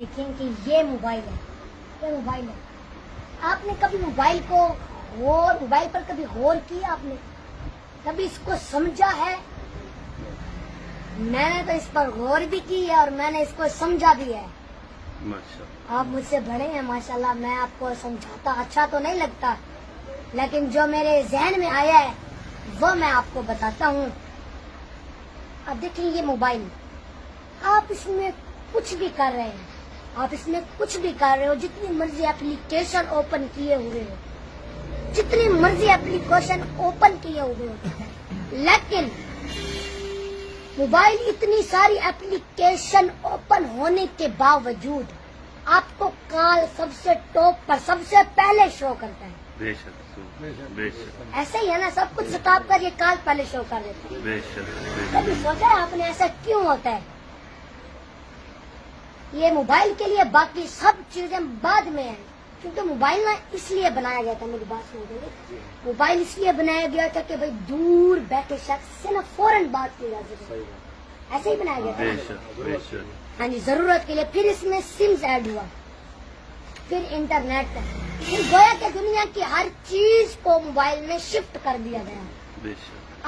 دیکھیں کہ یہ موبائل ہے آپ نے کبھی موبائل پر کبھی غور کیا؟ آپ نے کبھی اس کو سمجھا ہے؟ میں نے تو اس پر غور بھی کی ہے اور میں نے اس کو سمجھا بھی ہے۔ آپ مجھ سے بڑے ہیں ماشاءاللہ، میں آپ کو سمجھاتا اچھا تو نہیں لگتا، لیکن جو میرے ذہن میں آیا ہے وہ میں آپ کو بتاتا ہوں۔ اب دیکھیں یہ موبائل، آپ اس میں کچھ بھی کر رہے ہیں، جتنی مرضی اپلیکیشن اوپن کیے ہوئے ہو، لیکن موبائل اتنی ساری اپلیکیشن اوپن ہونے کے باوجود آپ کو کال سب سے ٹاپ پر سب سے پہلے شو کرتا ہے۔ بے شک ایسے ہی ہے نا، سب کچھ سٹاپ کر یہ کال پہلے شو کر دیتا ہے۔ بے شک کبھی سوچا ہے آپ نے ایسا کیوں ہوتا ہے؟ یہ موبائل کے لیے باقی سب چیزیں بعد میں ہیں، کیونکہ موبائل نا اس لیے بنایا گیا تھا، میری بات سن لیجیے، موبائل اس لیے بنایا گیا تھا کہ بھائی دور بیٹھے شخص سے نا فوراً بات کی جا سکے، ایسے ہی بنایا گیا تھا۔ ہاں جی، ضرورت کے لیے۔ پھر اس میں سمز ایڈ ہوا، پھر انٹرنیٹ، پھر گویا کہ دنیا کی ہر چیز کو موبائل میں شفٹ کر دیا گیا۔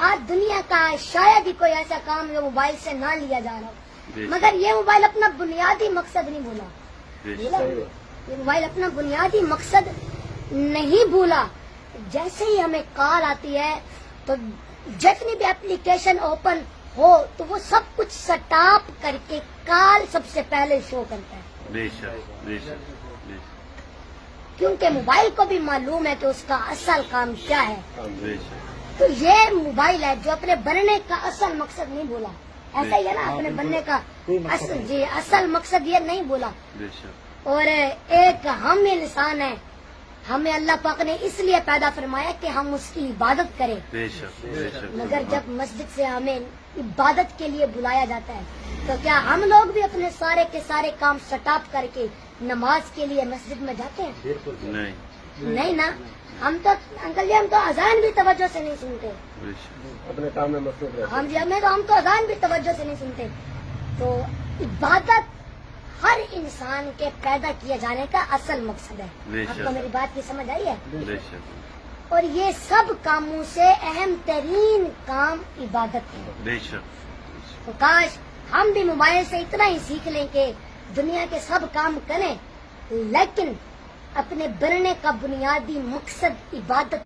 آج دنیا کا شاید ہی کوئی ایسا کام جو موبائل سے نہ لیا جا رہا ہو، مگر یہ موبائل اپنا بنیادی مقصد نہیں بھولا۔ یہ موبائل اپنا بنیادی مقصد نہیں بھولا۔ جیسے ہی ہمیں کال آتی ہے تو جتنی بھی اپلیکیشن اوپن ہو تو وہ سب کچھ سٹاپ کر کے کال سب سے پہلے شو کرتا ہے۔ کیونکہ موبائل کو بھی معلوم ہے کہ اس کا اصل کام کیا ہے۔ تو یہ موبائل ہے جو اپنے بننے کا اصل مقصد نہیں بولا۔ ایسا ہی ہے نا، اپنے بننے کا اصل مقصد یہ نہیں بولا۔ اور ایک ہم انسان ہیں، ہمیں اللہ پاک نے اس لیے پیدا فرمایا کہ ہم اس کی عبادت کریں، مگر جب مسجد سے ہمیں عبادت کے لیے بلایا جاتا ہے تو کیا ہم لوگ بھی اپنے سارے کے سارے کام سٹاپ کر کے نماز کے لیے مسجد میں جاتے ہیں؟ نہیں نا، ہم تو انکل جی، ہم تو اذان بھی توجہ سے نہیں سنتے، اپنے کام میں مصروف رہتے ہیں۔ ہم جی ہم تو اذان بھی توجہ سے نہیں سنتے۔ تو عبادت ہر انسان کے پیدا کیے جانے کا اصل مقصد ہے۔ آپ کو میری بات کی سمجھ آئی ہے؟ اور یہ سب کاموں سے اہم ترین کام عبادت ہے۔ تو کاش ہم بھی موبائل سے اتنا ہی سیکھ لیں کہ دنیا کے سب کام کریں، لیکن اپنے بننے کا بنیادی مقصد عبادت